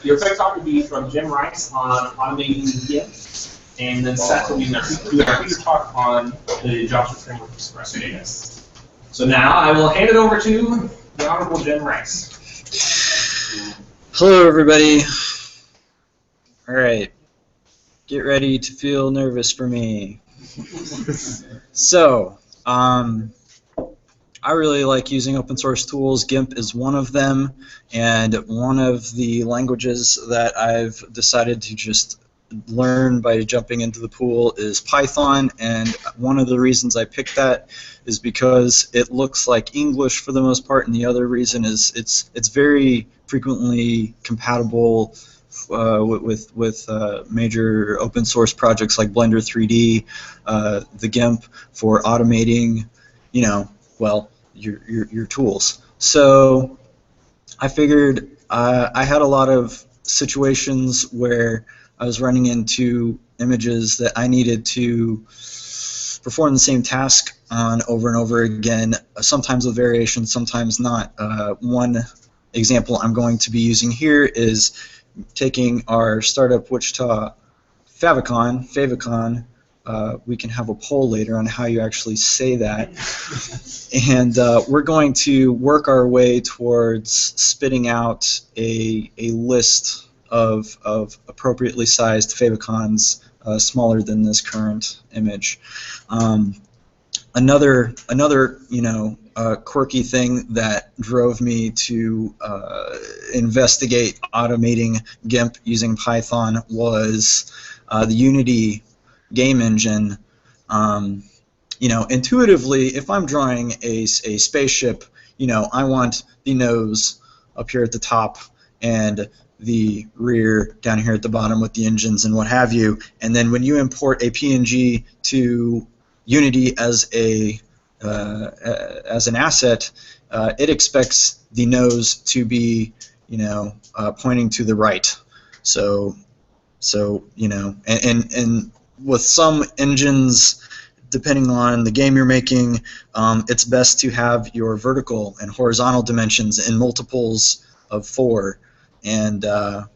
your tech talk will be from Jim Rice on automating Gimp, and then Seth will be doing our feature talk on the JavaScript framework Express data. So now I will hand it over to the Honorable Jim Rice. Hello, everybody. All right, get ready to feel nervous for me. So, I really like using open source tools. GIMP is one of them, and one of the languages that I've decided to just learn by jumping into the pool is Python, and one of the reasons I picked that is because it looks like English for the most part, and the other reason is it's very frequently compatible with major open source projects like Blender 3D, the GIMP for automating, well, your tools. So I figured I had a lot of situations where I was running into images that I needed to perform the same task on over and over again, sometimes with variations, sometimes not. One example I'm going to be using here is taking our startup Wichita favicon. We can have a poll later on how you actually say that. And we're going to work our way towards spitting out a list of appropriately sized favicons smaller than this current image. Another quirky thing that drove me to investigate automating GIMP using Python was the Unity game engine. Intuitively, if I'm drawing a spaceship, I want the nose up here at the top and the rear down here at the bottom with the engines and what have you. And then when you import a PNG to Unity as an asset, it expects the nose to be, pointing to the right. So and with some engines, depending on the game you're making, it's best to have your vertical and horizontal dimensions in multiples of 4. And I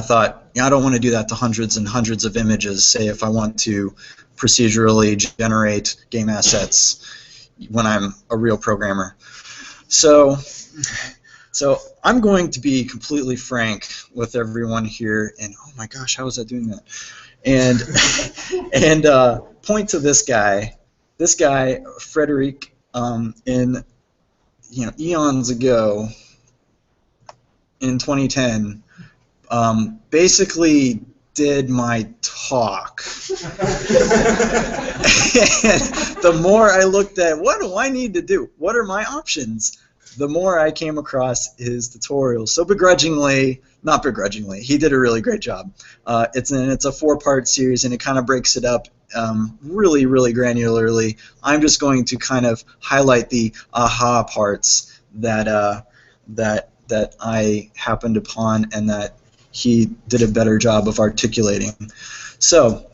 thought, I don't want to do that to hundreds and hundreds of images, say if I want to procedurally generate game assets when I'm a real programmer. So I'm going to be completely frank with everyone here, and oh my gosh, how was I doing that? And point to this guy, Frederic, in eons ago, in 2010, basically did my talk. And the more I looked at what do I need to do, what are my options, the more I came across his tutorial. So not begrudgingly, he did a really great job. It's a 4-part series, and it kind of breaks it up really, really granularly. I'm just going to kind of highlight the aha parts that I happened upon and that he did a better job of articulating. So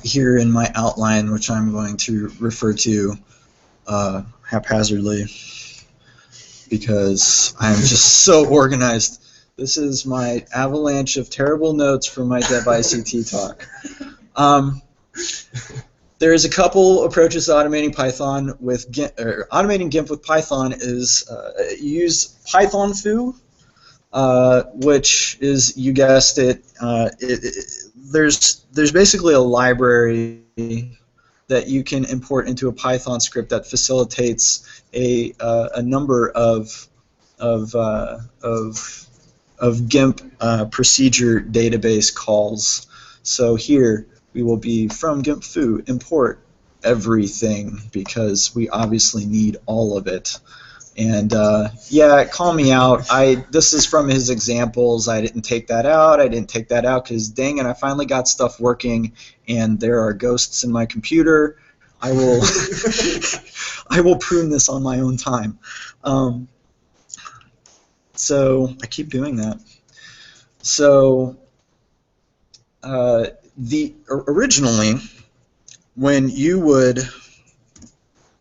here in my outline, which I'm going to refer to haphazardly because I'm just so organized. This is my avalanche of terrible notes from my devICT talk. There's a couple approaches to automating Python with GIMP, or automating GIMP with Python is use pythonfoo, which is, you guessed it, there's basically a library that you can import into a Python script that facilitates a number of GIMP procedure database calls. So here we will be from GIMPfoo import everything because we obviously need all of it. And yeah, call me out. This is from his examples. I didn't take that out. Because dang it, I finally got stuff working, and there are ghosts in my computer. I will I will prune this on my own time. So I keep doing that. So originally, when you would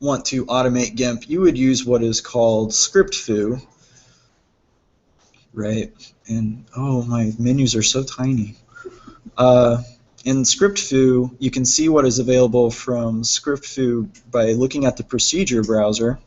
want to automate GIMP, you would use what is called ScriptFoo, right? And oh, my menus are so tiny. In ScriptFoo, you can see what is available from ScriptFoo by looking at the procedure browser,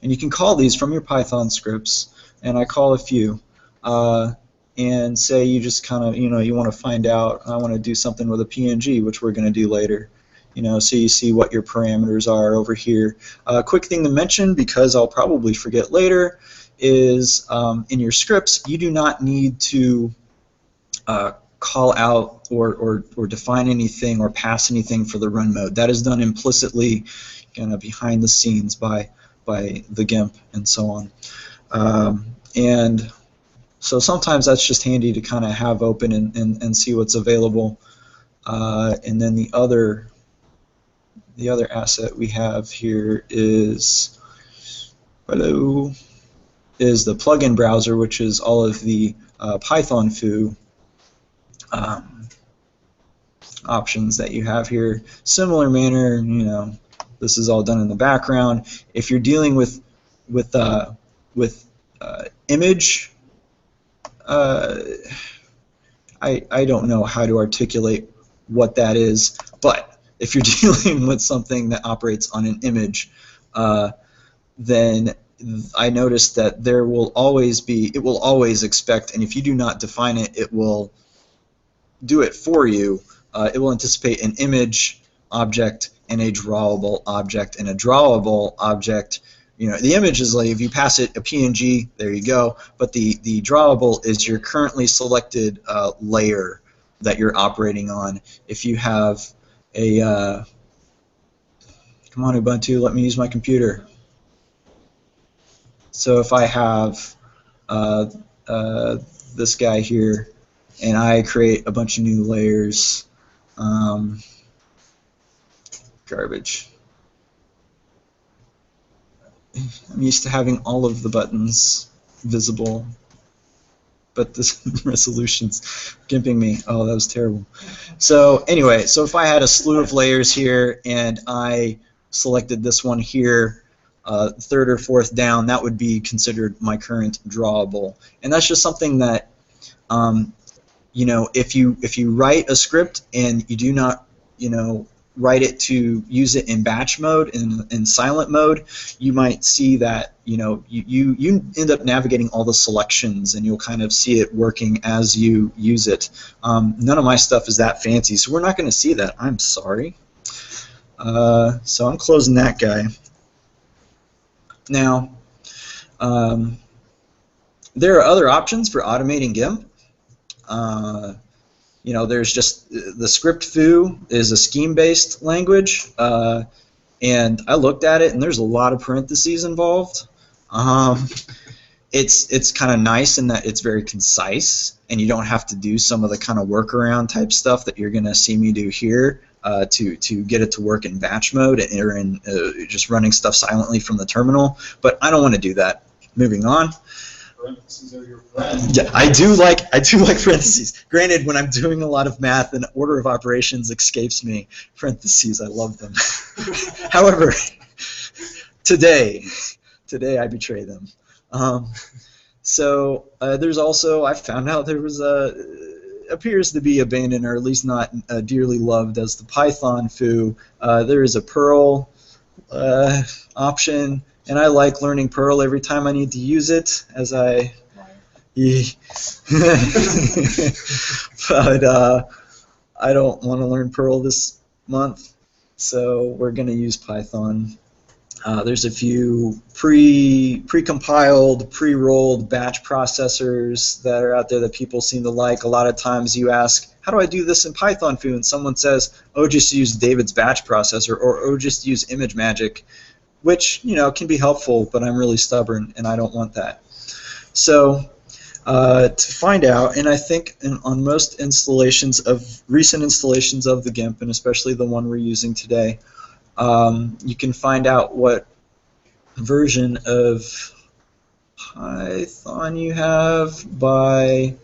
and you can call these from your Python scripts. And I call a few, and say you just kind of, you want to find out, I want to do something with a PNG, which we're going to do later. So you see what your parameters are over here. Quick thing to mention, because I'll probably forget later, is in your scripts, you do not need to call out or define anything or pass anything for the run mode. That is done implicitly, kind of behind the scenes by the GIMP and so on. And so sometimes that's just handy to kind of have open and see what's available. And then the other asset we have here is the plugin browser, which is all of the Python foo options that you have here. Similar manner, this is all done in the background. If you're dealing with image, I don't know how to articulate what that is, but if you're dealing with something that operates on an image, then I noticed that it will always expect, and if you do not define it, it will do it for you. It will anticipate an image object and a drawable object, and a drawable object, the image is like if you pass it a PNG, there you go, but the drawable is your currently selected layer that you're operating on. If you have a come on Ubuntu, let me use my computer. So if I have this guy here, and I create a bunch of new layers, garbage. I'm used to having all of the buttons visible, but this resolution's gimping me. Oh, that was terrible. So anyway, so if I had a slew of layers here and I selected this one here, third or fourth down, that would be considered my current drawable. And that's just something that, if you write a script and you do not, write it to use it in batch mode, in silent mode, you might see that, you end up navigating all the selections and you'll kind of see it working as you use it. None of my stuff is that fancy, so we're not going to see that. I'm sorry. So I'm closing that guy. Now, there are other options for automating GIMP. There's just the ScriptFoo is a scheme-based language, and I looked at it, and there's a lot of parentheses involved. It's kind of nice in that it's very concise, and you don't have to do some of the kind of workaround type stuff that you're going to see me do here to get it to work in batch mode or in just running stuff silently from the terminal. But I don't want to do that. Moving on. Parentheses are your friend. Yeah, I do like parentheses. Granted, when I'm doing a lot of math and order of operations escapes me, parentheses, I love them. However, today I betray them. So there's also, I found out there was appears to be abandoned, or at least not dearly loved as the Python foo. There is a Perl option. And I like learning Perl every time I need to use it, as I... but I don't want to learn Perl this month, so we're going to use Python. There's a few pre-compiled, pre-rolled batch processors that are out there that people seem to like. A lot of times you ask, how do I do this in Python foo? And someone says, oh, just use David's batch processor, or oh, just use ImageMagick. Which, can be helpful, but I'm really stubborn, and I don't want that. So, to find out, and I think on most recent installations of the GIMP, and especially the one we're using today, you can find out what version of Python you have by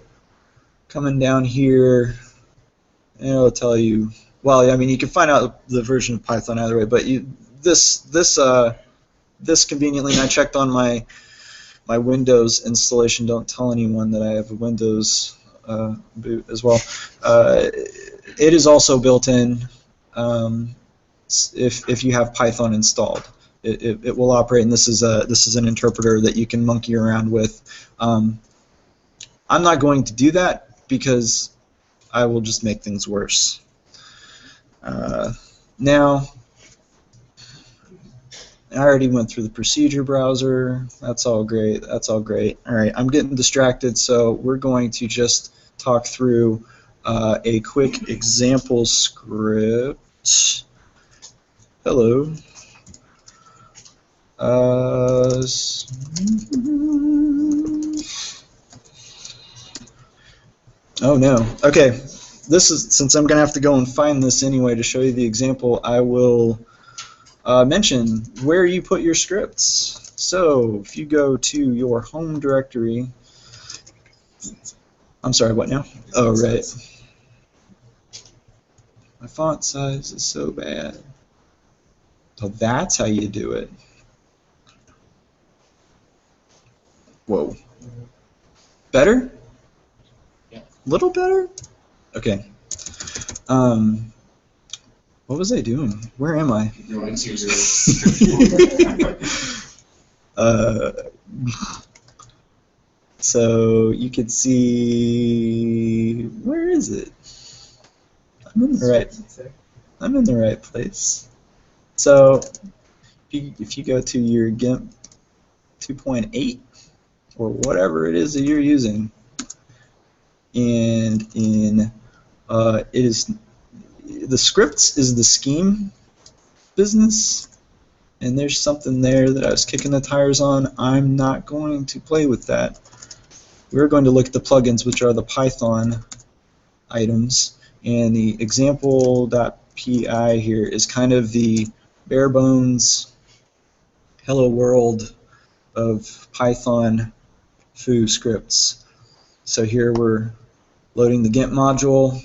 coming down here, and it'll tell you. Well, I mean, you can find out the version of Python either way, but this conveniently, and I checked on my my Windows installation. Don't tell anyone that I have a Windows boot as well. It is also built in if you have Python installed. It will operate, and this is an interpreter that you can monkey around with. I'm not going to do that because I will just make things worse. Now, I already went through the procedure browser. That's all great. That's all great. All right, I'm getting distracted, so we're going to just talk through a quick example script. Hello. Oh no. Okay. This is, since I'm going to have to go and find this anyway to show you the example, I will mention where you put your scripts. So if you go to your home directory, I'm sorry, what now? Oh, right. My font size is so bad. So that's how you do it. Whoa. Better? Yeah. Little better? Okay. What was I doing? Where am I? So you could see, where is it? I'm in the right place. So if you go to your GIMP 2.8 or whatever it is that you're using, and in it is the scripts is the scheme business, and there's something there that I was kicking the tires on. I'm not going to play with that. We're going to look at the plugins, which are the Python items, and the example.py here is kind of the bare bones hello world of Python foo scripts. So here we're loading the GIMP module,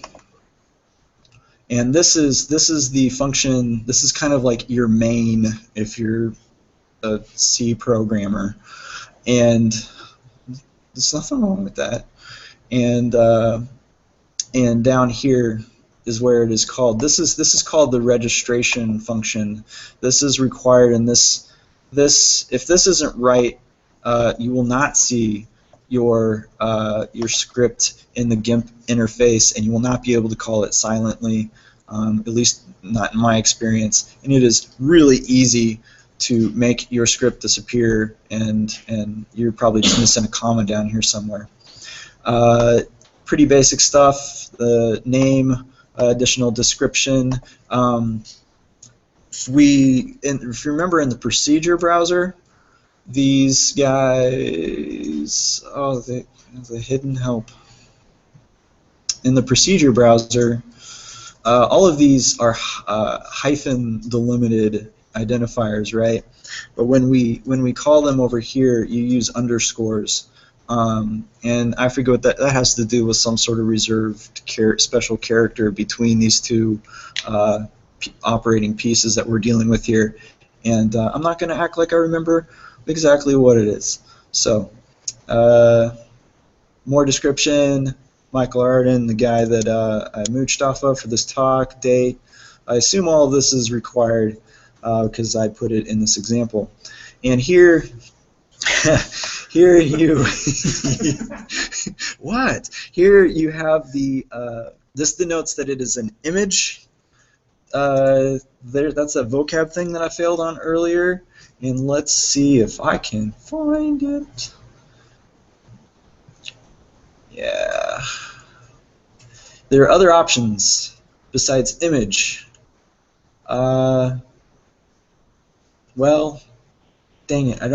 and this is the function. This is kind of like your main if you're a C programmer, and there's nothing wrong with that. And down here is where it is called. This is called the registration function. This is required, and this if this isn't right, you will not see your script in the GIMP interface, and you will not be able to call it silently, at least not in my experience. And it is really easy to make your script disappear, and you're probably just missing a comma down here somewhere. Pretty basic stuff. The name, additional description. If you remember in the procedure browser, these guys, the hidden help. In the procedure browser, all of these are hyphen delimited identifiers, right? But when we call them over here, you use underscores, and I forget what that has to do with some sort of reserved special character between these two operating pieces that we're dealing with here. And I'm not going to act like I remember exactly what it is. So, more description. Michael Arden, the guy that I mooched off of for this talk, date. I assume all of this is required because I put it in this example. And here, here you what? Here you have the this denotes that it is an image. That's a vocab thing that I failed on earlier. And let's see if I can find it. Yeah. There are other options besides image. Well, dang it, I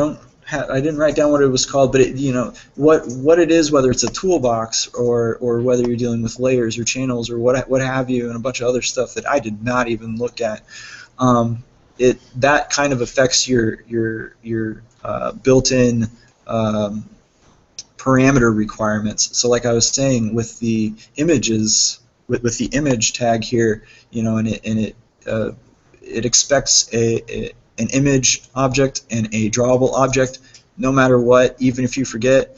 didn't write down what it was called, but what it is, whether it's a toolbox or whether you're dealing with layers or channels or what have you, and a bunch of other stuff that I did not even look at. That kind of affects your built-in parameter requirements. So like I was saying, with the images, with the image tag here, and it expects an image object and a drawable object no matter what, even if you forget.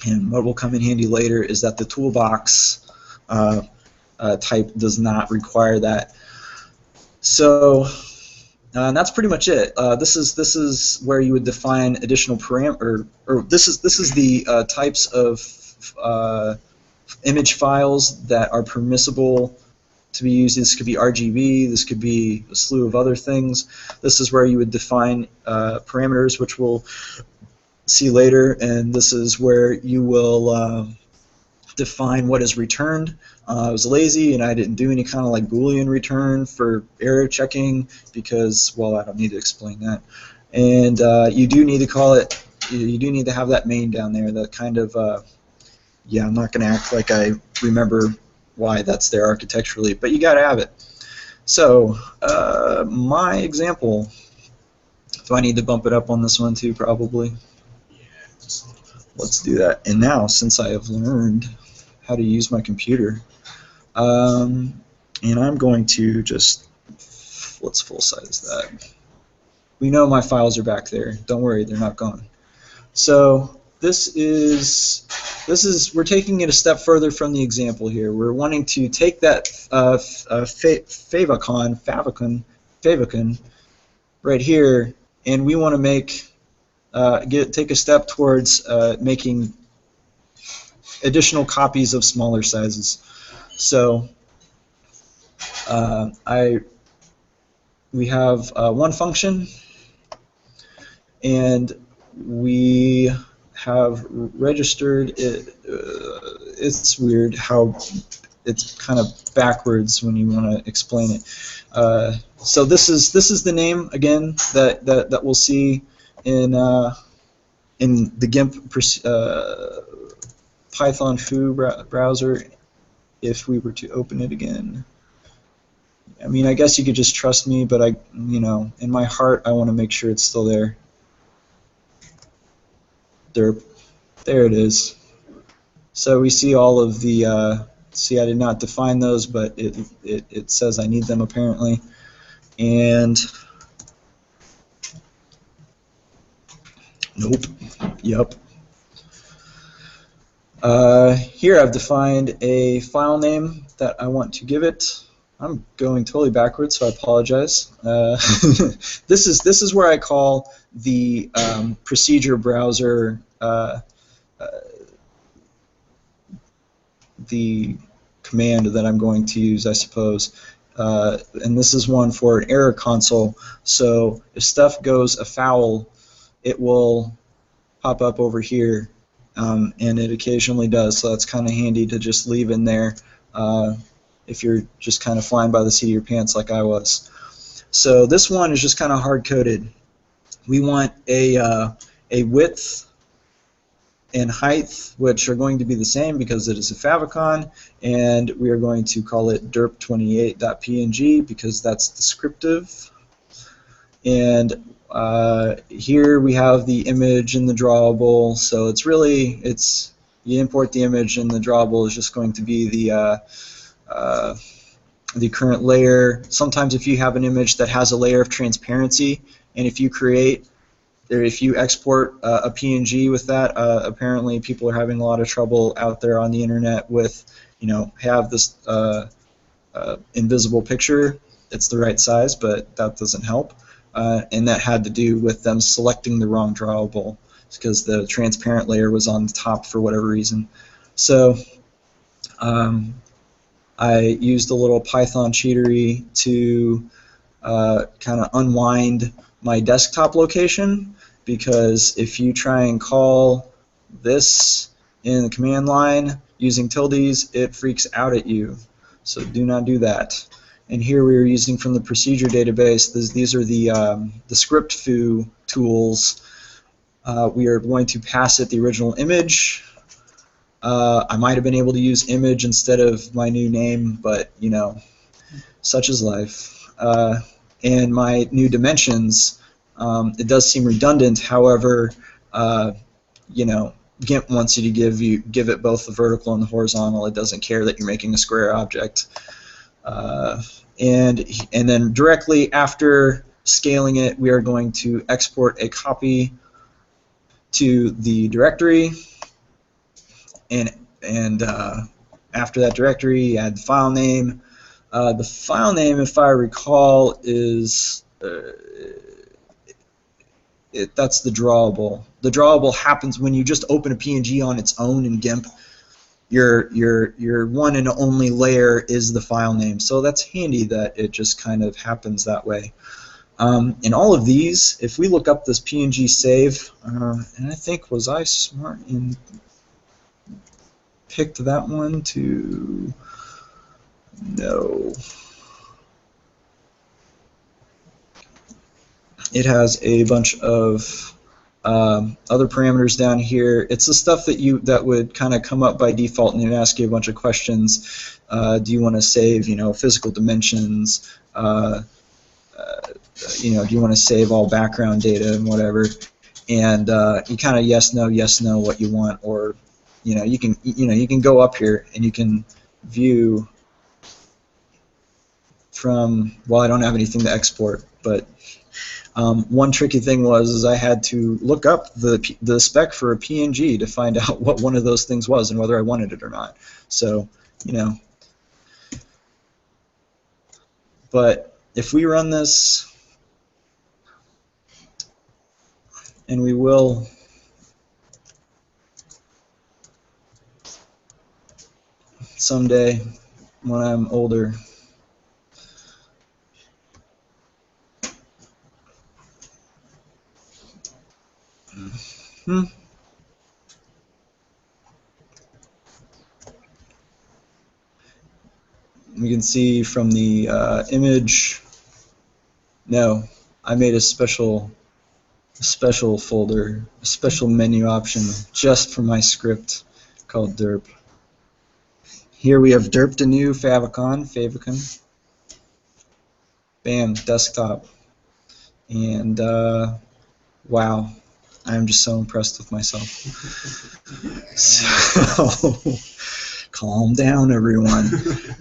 And what will come in handy later is that the toolbox type does not require that. So that's pretty much it. This is where you would define additional parameter, or this is the types of image files that are permissible to be used. This could be RGB, this could be a slew of other things. This is where you would define parameters, which we'll see later, and this is where you will define what is returned. I was lazy and I didn't do any kind of like Boolean return for error checking because, well, I don't need to explain that. And you do need to call it, you do need to have that main down there, that kind of, yeah, I'm not going to act like I remember why that's there architecturally, but you got to have it. So my example, do I need to bump it up on this one too? Probably. Let's do that. And now, since I have learned how to use my computer, and I'm going to just, let's full size that. We know my files are back there. Don't worry, they're not gone. So this is, we're taking it a step further from the example here. We're wanting to take that favicon right here, and we want to make, take a step towards making additional copies of smaller sizes. So we have one function, and we have registered it. It's weird how it's kind of backwards when you want to explain it. So this is the name again that we'll see in the GIMP Python foo browser if we were to open it again. I mean, I guess you could just trust me, but in my heart, I want to make sure it's still there. There it is. So we see all of the. See, I did not define those, but it says I need them apparently, and nope. Yep. Here I've defined a file name that I want to give it. I'm going totally backwards, so I apologize. This is where I call the procedure browser the command that I'm going to use, I suppose. And this is one for an error console. So if stuff goes afoul, it will pop up over here, and it occasionally does. So that's kind of handy to just leave in there if you're just kind of flying by the seat of your pants like I was. So this one is just kind of hard-coded. We want a width and height, which are going to be the same because it is a favicon, and we are going to call it derp28.png because that's descriptive. And here we have the image and the drawable, so it's really, you import the image and the drawable is just going to be the current layer. Sometimes if you have an image that has a layer of transparency, and if you create, or if you export a PNG with that, apparently people are having a lot of trouble out there on the internet with, have this invisible picture. It's the right size, but that doesn't help. And that had to do with them selecting the wrong drawable because the transparent layer was on the top for whatever reason. So I used a little Python cheatery to kind of unwind my desktop location, because if you try and call this in the command line using tildes, it freaks out at you. So do not do that. And here we are using from the procedure database. These are the ScriptFoo tools. We are going to pass it the original image. I might have been able to use image instead of my new name, but such is life. And my new dimensions. It does seem redundant. However, GIMP wants you to give it both the vertical and the horizontal. It doesn't care that you're making a square object. And then directly after scaling it, we are going to export a copy to the directory, and after that directory, you add the file name. The file name, if I recall, is that's the drawable. The drawable happens when you just open a PNG on its own in GIMP. Your one and only layer is the file name. So that's handy that it just kind of happens that way. In all of these, if we look up this PNG save, and I think, was I smart and picked that one to, no. It has a bunch of other parameters down here. It's the stuff that would kind of come up by default and it ask you a bunch of questions. Do you want to save, physical dimensions? Do you want to save all background data and whatever? And you kind of yes no what you want, or you can go up here and you can view from, well, I don't have anything to export, but one tricky thing was I had to look up the spec for a PNG to find out what one of those things was and whether I wanted it or not. So, but if we run this, and we will someday when I'm older. We can see from the image. No, I made a special folder, a special menu option just for my script called derp. Here we have derped a new favicon. Bam, desktop. And wow, I'm just so impressed with myself. So calm down, everyone.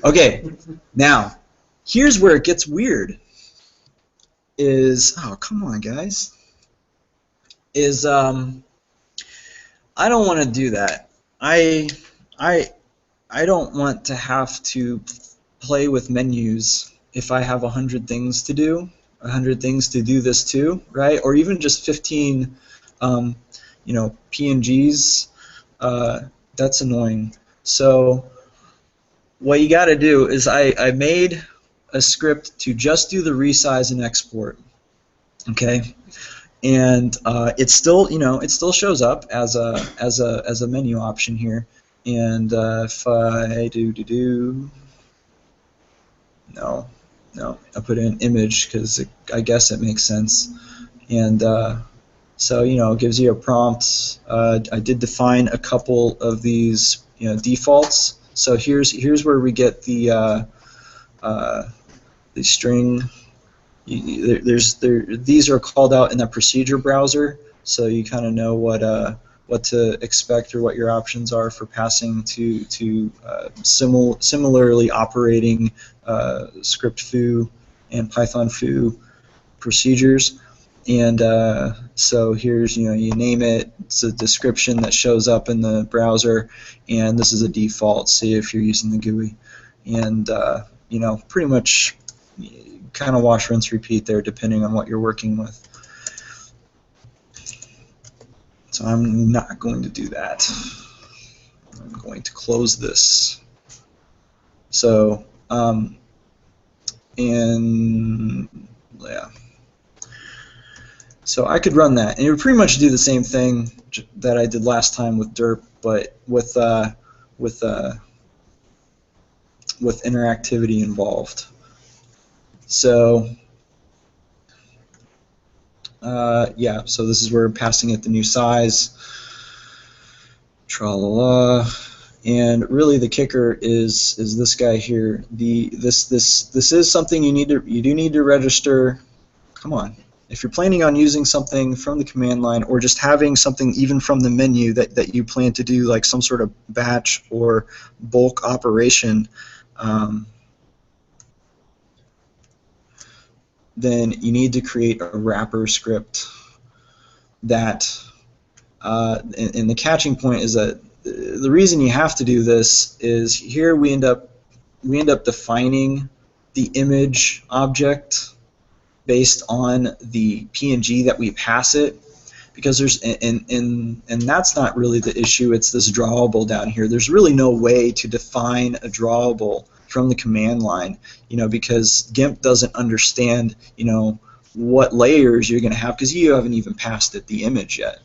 Okay, now here's where it gets weird. Oh, come on, guys. I don't want to do that. I don't want to have to play with menus if I have 100 things to do, 100 things to do this too, right? Or even just 15, PNGs. That's annoying. So what you got to do is I made a script to just do the resize and export. Okay. And it still, it still shows up as a menu option here. And if I no, I put in an image because I guess it makes sense. And so it gives you a prompt. I did define a couple of these defaults. So here's where we get the string. These are called out in the procedure browser, so you kind of know what to expect or what your options are for passing to similarly operating ScriptFoo and PythonFoo procedures. And so here's you name it. It's a description that shows up in the browser, and this is a default. See if you're using the GUI, and pretty much kind of wash, rinse, repeat there, depending on what you're working with. So I'm not going to do that. I'm going to close this. So, yeah. So I could run that, and it would pretty much do the same thing that I did last time with derp, but with interactivity involved. So yeah, so this is where we're passing it the new size, tra-la-la, and really the kicker is this guy here. This is something you do need to register. Come on, if you're planning on using something from the command line or just having something even from the menu that you plan to do like some sort of batch or bulk operation. Then you need to create a wrapper script that and the catching point is that the reason you have to do this is here we end up defining the image object based on the PNG that we pass it, because there's and that's not really the issue. It's this drawable down here. There's really no way to define a drawable from the command line, because GIMP doesn't understand, what layers you're going to have, because you haven't even passed it the image yet.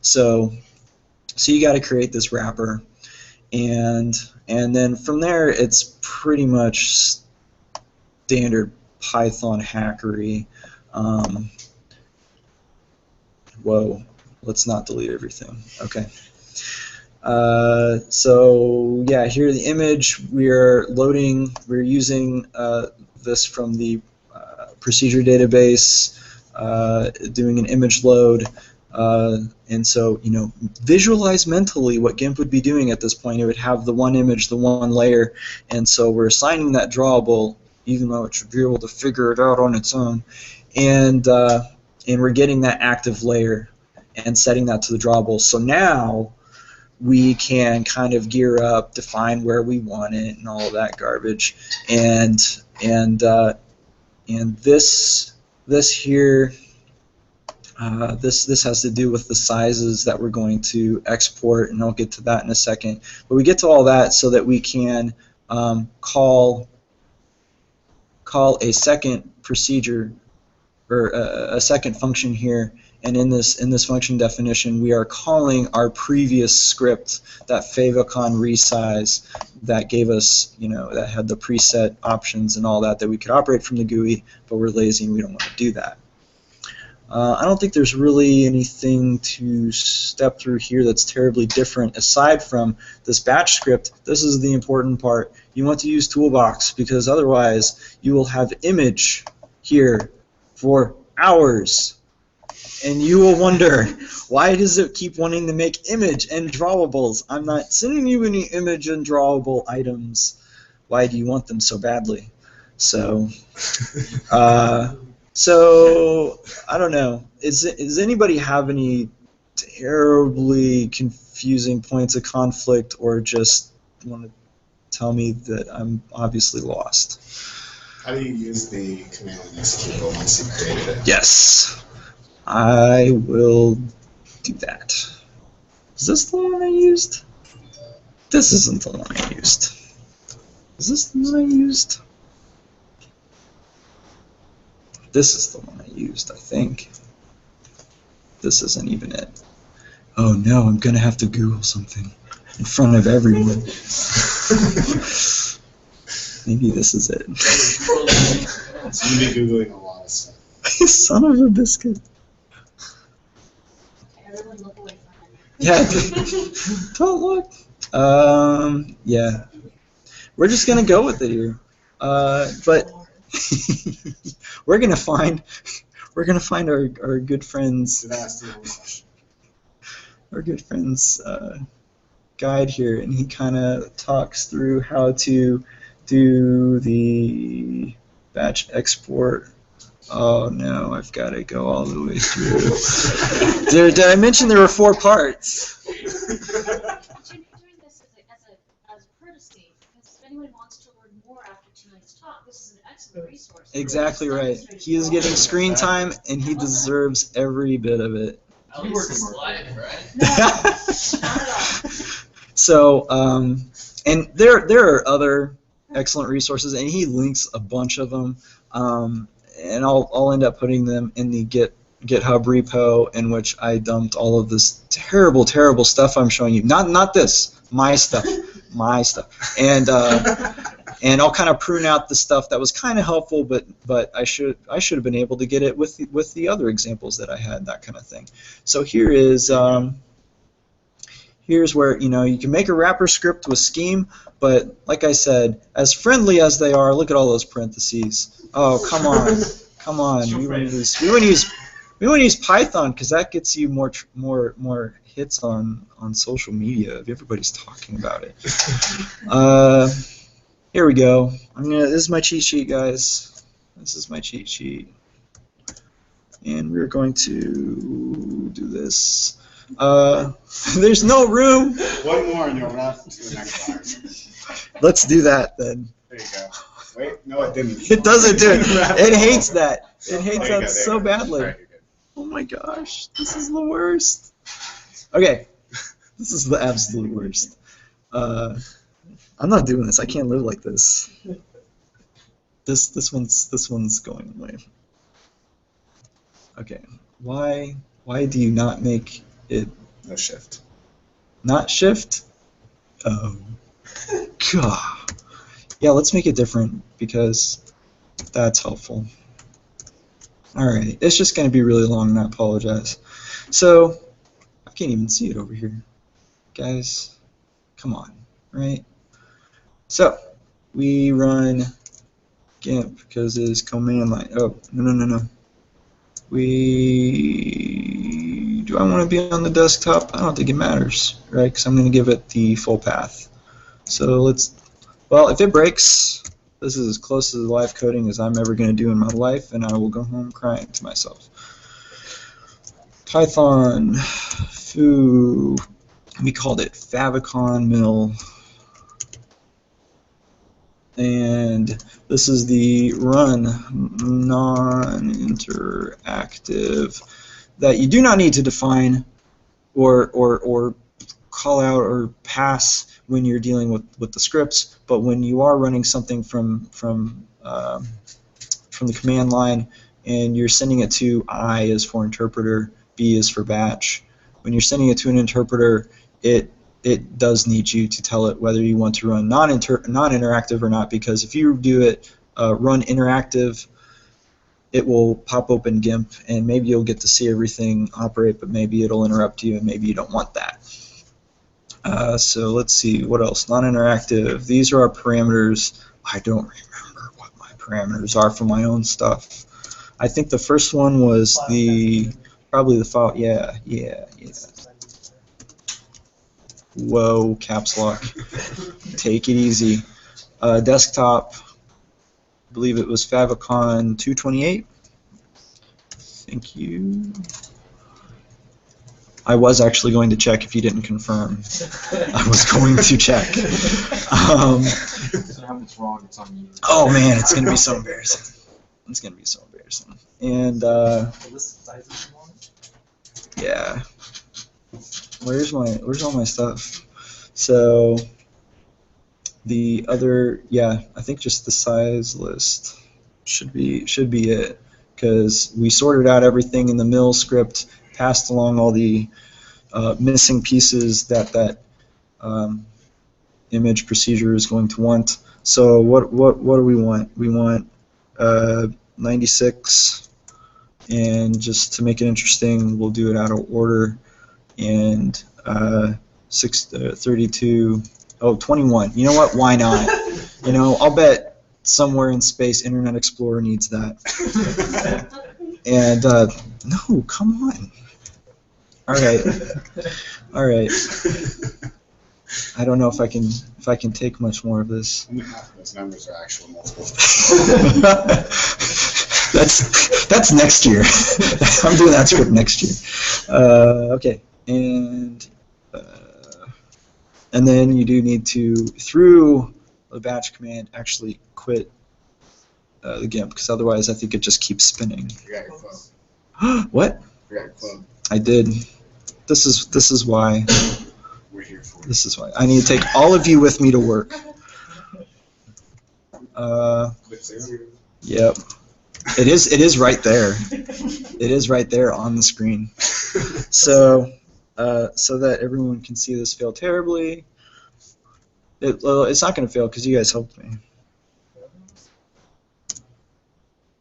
So you got to create this wrapper, and then from there it's pretty much standard Python hackery. Whoa, let's not delete everything. Okay. So yeah, here the image we're using this from the procedure database, doing an image load, and so visualize mentally what GIMP would be doing at this point. It would have the one image, the one layer, and so we're assigning that drawable, even though it should be able to figure it out on its own, and we're getting that active layer and setting that to the drawable. So now we can kind of gear up, define where we want it, and all of that garbage. And this here, this has to do with the sizes that we're going to export, and I'll get to that in a second. But we get to all that so that we can call a second procedure, or a second function here. And in this function definition, we are calling our previous script, that favicon resize, that gave us, that had the preset options and all that we could operate from the GUI, but we're lazy and we don't want to do that. I don't think there's really anything to step through here that's terribly different aside from this batch script. This is the important part. You want to use toolbox, because otherwise you will have image here for hours. And you will wonder, why does it keep wanting to make image and drawables? I'm not sending you any image and drawable items. Why do you want them so badly? So, so I don't know. Does anybody have any terribly confusing points of conflict, or just want to tell me that I'm obviously lost? How do you use the command line executable once you've created it? Yes. I will do that. Is this the one I used? This isn't the one I used. Is this the one I used? This is the one I used, I think. This isn't even it. Oh no, I'm gonna have to Google something in front of everyone. Maybe this is it. So you've been Googling a lot of stuff. Son of a biscuit. Everyone look away from him. Yeah, don't look. Yeah. We're just gonna go with it here. But we're gonna find our good friends. Did I ask you one question? Our good friend's guide here, and he kind of talks through how to do the batch export. Oh no, I've got to go all the way through. Did I mention there were 4 parts? But you're doing this as a courtesy, because if anyone wants to learn more after tonight's talk, this is an excellent resource. Exactly right. He is getting screen time, and he deserves every bit of it. At least it's live, right? No, not at all. So, and there are other excellent resources, and he links a bunch of them. And I'll end up putting them in the GitHub repo, in which I dumped all of this terrible, terrible stuff I'm showing you. Not this, my stuff, and I'll kind of prune out the stuff that was kind of helpful, but I should have been able to get it with the other examples that I had, that kind of thing. So here's where you can make a wrapper script with scheme, but like I said, as friendly as they are, look at all those parentheses. Oh, come on. We want to use Python, because that gets you more hits on social media. Everybody's talking about it. Here we go. This is my cheat sheet, guys. This is my cheat sheet, and we're going to do this. There's no room. One more and you'll run to the next bar. Let's do that then. There you go. Wait, no, it didn't. It doesn't do it. It hates that. It hates There you that go, there so you go. badly. All right, you're good. Oh my gosh, this is the worst. Okay, this is the absolute worst. I'm not doing this. I can't live like this. This one's going away. Okay, why do you not make it No shift. not shift? Oh, God. Yeah, let's make it different because that's helpful. All right, it's just going to be really long, and I apologize. So, I can't even see it over here. Guys, come on, right? So, we run GIMP because it's command line. Oh, no. Do I want to be on the desktop? I don't think it matters, right? Because I'm going to give it the full path. So well, if it breaks, this is as close to live coding as I'm ever going to do in my life, and I will go home crying to myself. Python, foo, we called it favicon mill. And this is the run non-interactive that you do not need to define or call out or pass when you're dealing with the scripts, but when you are running something from the command line and you're sending it to I is for interpreter, B is for batch. When you're sending it to an interpreter, it does need you to tell it whether you want to run non-interactive or not, because if you do it run interactive, it will pop open GIMP and maybe you'll get to see everything operate, but maybe it'll interrupt you and maybe you don't want that. So let's see, what else? Non-interactive. These are our parameters. I don't remember what my parameters are for my own stuff. I think the first one was probably the file. Yeah. Whoa, caps lock. Take it easy. Desktop, I believe it was favicon 228. Thank you. I was actually going to check if you didn't confirm. I was going to check. So how it's wrong, it's on you. Oh man, it's going to be so embarrassing. It's going to be so embarrassing. And yeah. Where's all my stuff? So the other, yeah, I think just the size list should be it, because we sorted out everything in the mill script, passed along all the missing pieces that image procedure is going to want. So what do we want? We want 96, and just to make it interesting, we'll do it out of order. And 32. Oh, 21. You know what? Why not? You know, I'll bet somewhere in space Internet Explorer needs that. And no, come on. All right. I don't know if I can take much more of this. Only half of those numbers are actual multiples. That's next year. I'm doing that script next year. Okay, and then you do need to, through the batch command, actually quit the GIMP, because otherwise I think it just keeps spinning. You got your quote. What? You got your quote. I did. This is why. We're here for you. This is why I need to take all of you with me to work. Click zero. Yep. It is right there. It is right there on the screen. So that everyone can see this fail terribly. It's not going to fail because you guys helped me.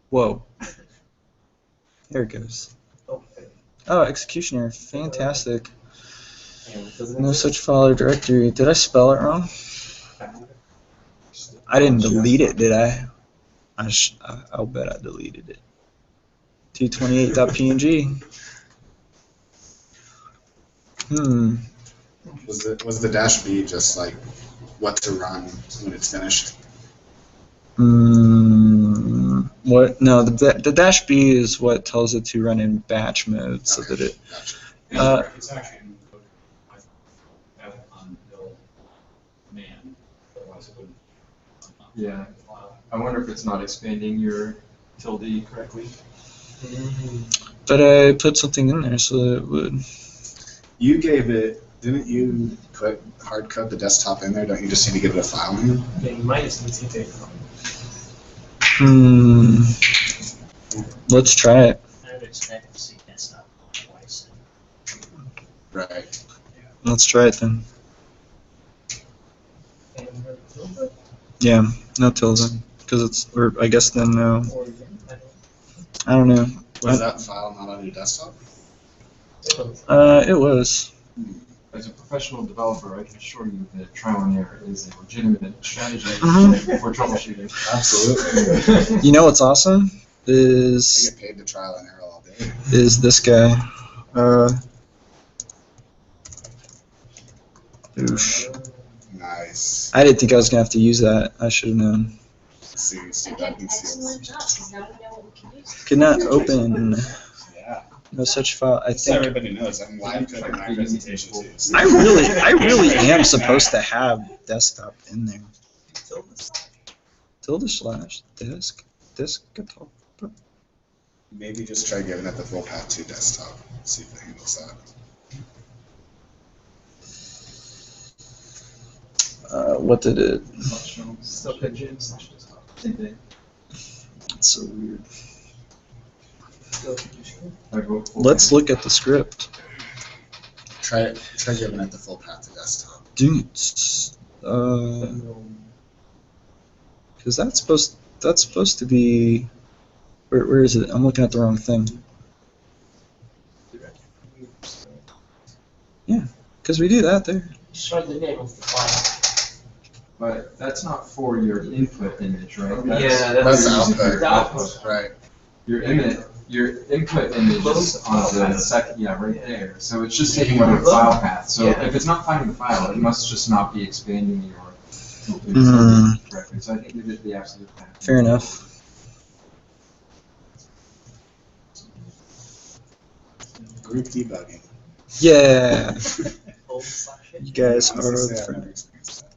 Whoa. There it goes. Oh, executioner. Fantastic. No such file or directory. Did I spell it wrong? I didn't delete it, did I? I'll bet I deleted it. T28.png. Was the dash B just like what to run when it's finished? What? No, the dash B is what tells it to run in batch mode, so that it. Gotcha. It's actually command. Otherwise it wouldn't. Yeah. I wonder if it's not expanding your tilde correctly. But I put something in there so that it would. You gave it, didn't you put hard code the desktop in there? Don't you just need to give it a file name? Yeah, you might just need to take it from. Let's try it. I would expect to see desktop twice. Right. Let's try it then. And filter, Yeah, no tilde. Because it's, or I guess then no. or I don't know. Was that file not on your desktop? It was. As a professional developer, I can assure you that trial and error is a legitimate strategy for troubleshooting. Absolutely. You know what's awesome? I Is get paid to trial and error all day. this guy. Oosh. Nice. I didn't think I was gonna have to use that. I should have known. See, Again, that and excellent seals. job, because now we know what we can use. Could not open Yeah. no such file. I Just so think everybody knows, I'm live coding my presentation too. So. I really am supposed to have desktop in there. Tilde slash desktop. Maybe just try giving it the full path to desktop. See if it handles that. What did it? Still pigeon slash desktop. Same thing. It's so weird. I wrote full Let's look at the script. Try giving it the full path to desktop. Because that's supposed to be. Where is it? I'm looking at the wrong thing. Yeah, because we do that there. Show the name of the file. But that's not for your input image, right? Yeah, That's you're using output. your output. Right. Your input image is on the second, yeah, right there. So it's just taking whatever file path. So Yeah. if it's not finding the file, it must just not be expanding your correctly. So I think give it the absolute path. Fair enough. Group debugging. Yeah, Old slash it. you guys Honestly, are say the I've friend. never experienced that.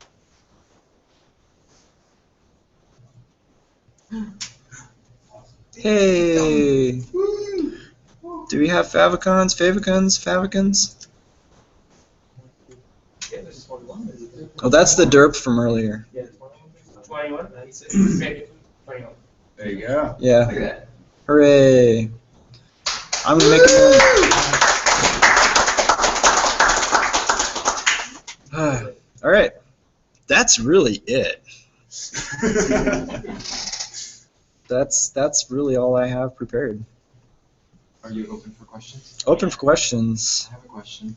Hey, do we have favicons? Yeah, there's 21. Is it? Oh, that's the derp from earlier. Yeah, 21. 96. 21. There you go. Yeah. Look at that. Hooray! I'm gonna make a All right, that's really it. That's really all I have prepared. Are you open for questions? Open for questions. I have a question.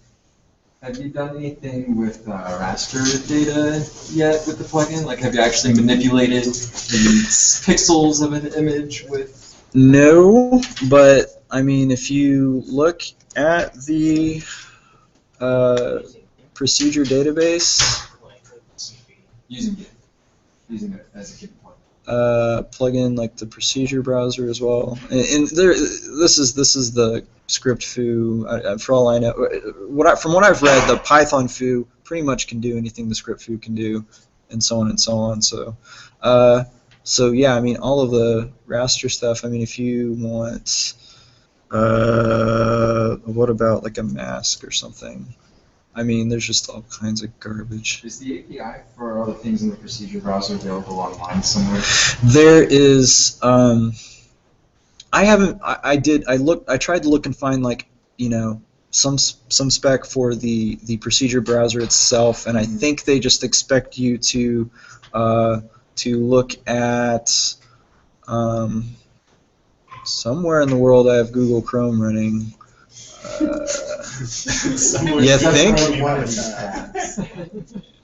Have you done anything with raster data yet with the plugin? Like, have you actually manipulated the pixels of an image with? No, but I mean, if you look at the procedure database, Using it as a Gimp plugin. plug in like the procedure browser as well. And there, this is the ScriptFoo. For all I know, from what I've read, the Python foo pretty much can do anything the ScriptFoo can do, and so on and so on. So yeah, I mean, all of the raster stuff. I mean, if you want, what about like a mask or something? I mean, there's just all kinds of garbage. Is the API for all the things in the procedure browser available online somewhere? There is. I tried to look and find like some spec for the procedure browser itself, and I think they just expect you to look at somewhere in the world. I have Google Chrome running. You think?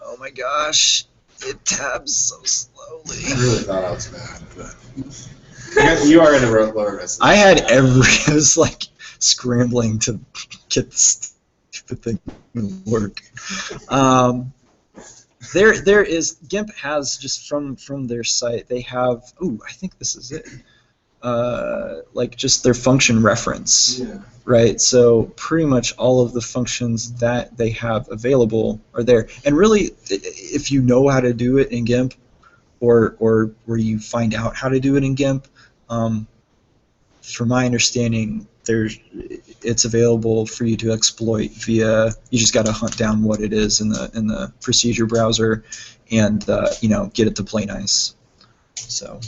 Oh my gosh, it tabs so slowly. I really thought I was bad, but you are in a lower resolution. I was like scrambling to get this stupid thing to work. There is GIMP has just from their site. They have. Ooh, I think this is it. like just their function reference. Yeah. Right, so pretty much all of the functions that they have available are there. And really, if you know how to do it in GIMP, or where you find out how to do it in GIMP, from my understanding, it's available for you to exploit via. You just got to hunt down what it is in the procedure browser, and get it to play nice. So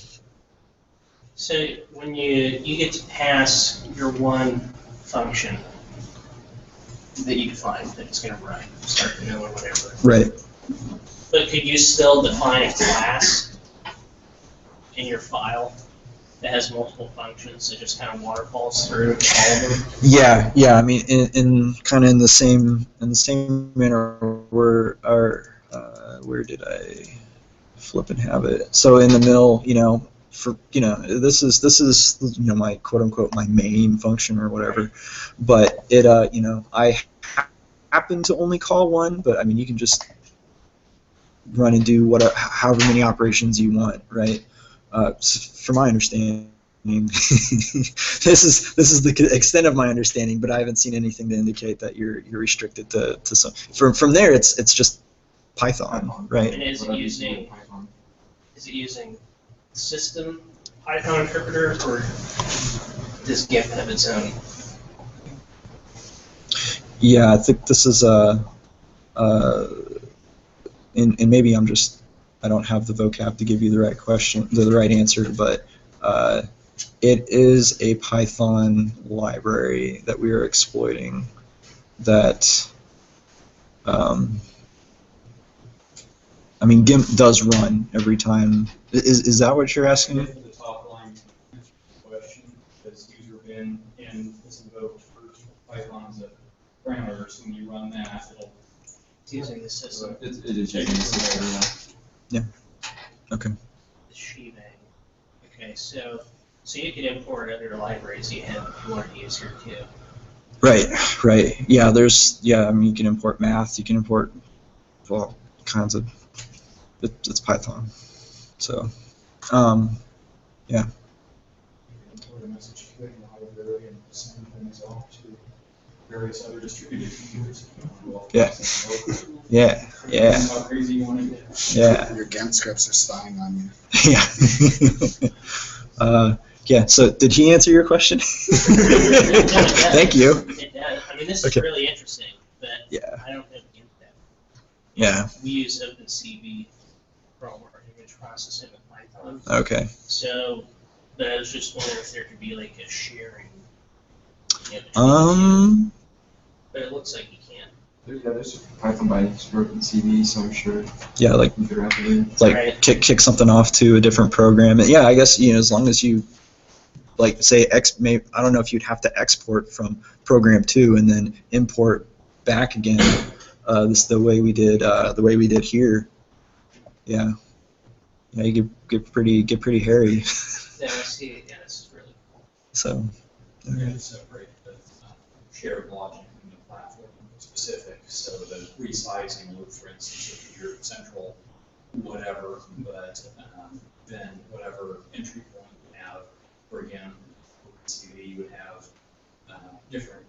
when you get to pass your one function that you define that it's going to run, start the mill or whatever. right. But could you still define a class in your file that has multiple functions that just kind of waterfalls through all of them? Yeah. I mean, in kind of in the same manner. Where did I flip and have it? So in the mill, this is my quote unquote my main function or whatever, but it I happen to only call one, but I mean you can just run and do however many operations you want, right? From my understanding, this is the extent of my understanding, but I haven't seen anything to indicate that you're restricted to some. From there, it's just Python, right? And is it using system Python interpreter, or does GIMP have its own? Yeah, I think this is and maybe I don't have the vocab to give you the right question, the right answer, but it is a Python library that we are exploiting that. I mean, GIMP does run every time. Is that what you're asking? The top line answer the question, because user bin in is invoked for Python's parameters. When you run that, It's using the system. It is using the system, Yeah. Okay. The shebang. Okay, so you could import other libraries you have if you wanted to use here too. Right. Yeah, I mean, you can import math, you can import all kinds of. It's Python, so yeah. import a message queue in the library and send things off to various other distributed computers. Yeah. How crazy you want to get. Yeah. Your GIMP scripts are spying on you. Yeah. Yeah. So, did he answer your question? Thank you. It does. I mean, this is Okay. really interesting, but Yeah. I don't have GIMP that. Yeah. We use OpenCV for all our image processing with Python. Okay. So, but I was just wondering if there could be like a sharing. But it looks like you can. There's Python bindings for OpenCV, so I'm sure Yeah, like you could rapidly. Right. kick something off to a different program. And yeah, I guess as long as you say I don't know if you'd have to export from program 2 and then import back again. This is the way we did here. Yeah. Yeah, you get pretty hairy. Yeah, I see. Yeah, this is really cool. So. We're going to separate the shared logic and the platform specific. So the resizing loop, for instance, would be your central whatever, but then whatever entry point you have, or again, OpenCV, you would have different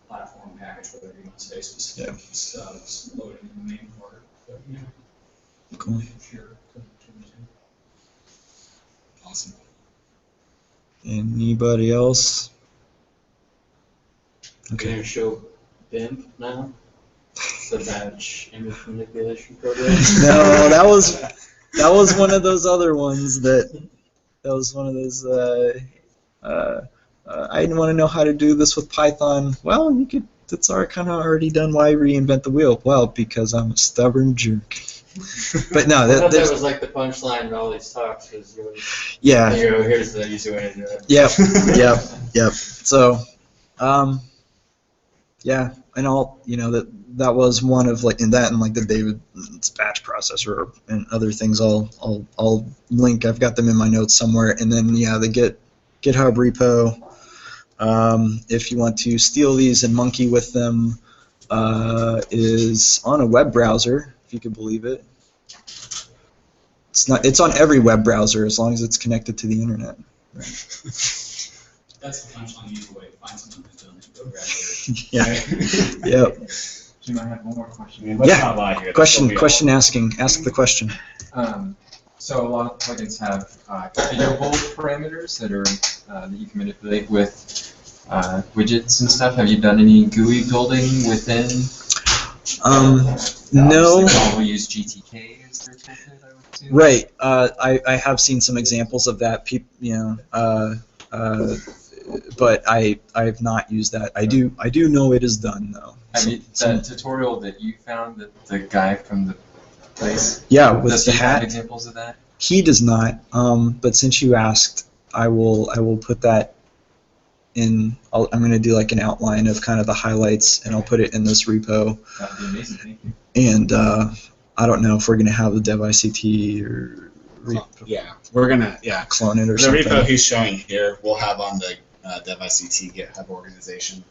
platform package, whatever you want to say, specific stubs loaded in the main part. But, Cool. Share between the two. Awesome. Anybody else? You're Okay. gonna show BIMP now? The batch image manipulation program? No, that was one of those other ones that was one of those. I didn't want to know how to do this with Python. Well, you could. It's kind of already done. Why reinvent the wheel? Well, because I'm a stubborn jerk. But no, I thought that there's was like the punchline in all these talks, was yeah. here's the easy way to do it. Yep. So, yeah, and all that was one of and the David's batch processor and other things. I'll link. I've got them in my notes somewhere. And then the GitHub repo. If you want to steal these and monkey with them, is on a web browser, if you can believe it. It's not. It's on every web browser as long as it's connected to the internet. That's the punchline you use way. Find someone who's done it. Go grab it. Yeah. Yep. Jim, I have one more question. I mean, let's Yeah. not lie here. Question asking. Ask the question. So a lot of plugins have configurable parameters that are that you can manipulate with widgets and stuff. Have you done any GUI building within? No. They probably use GTK as their toolkit, I would assume. Right. I have seen some examples of that. But I have not used that. I do know it is done though. I mean, that tutorial that you found, that the guy from the place. Yeah, with does the he have hat. examples of that? He does not. But since you asked, I will put that in. I'm going to do like an outline of kind of the highlights, and I'll put it in this repo. That'd be amazing. Thank you. And I don't know if we're going to have the devICT or Yeah, we're gonna clone it or the something. repo he's showing here we'll have on the devICT GitHub organization.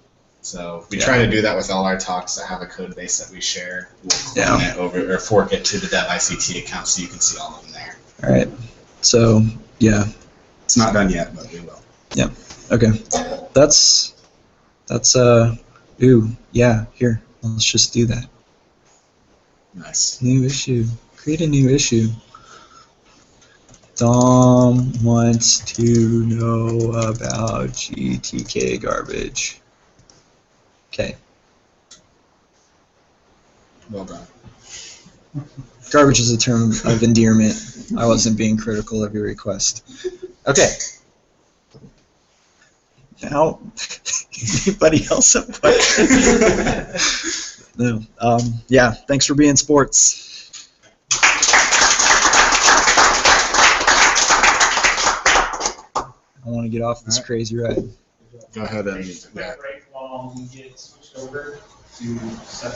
So we try to do that with all our talks that have a code base that we share. We'll clone it over or fork it to the devICT account so you can see all of them there. All right. So yeah. It's not done yet, but we will. Yeah. Okay. That's ooh, yeah, here. Let's just do that. Nice. New issue. Create a new issue. Dom wants to know about GTK garbage. Okay. Well done. Garbage is a term of endearment. I wasn't being critical of your request. Okay. Now, anybody else have questions? No. Yeah, thanks for being sports. I want to get off this crazy ride. Go ahead and Quick break while we get switched over to set.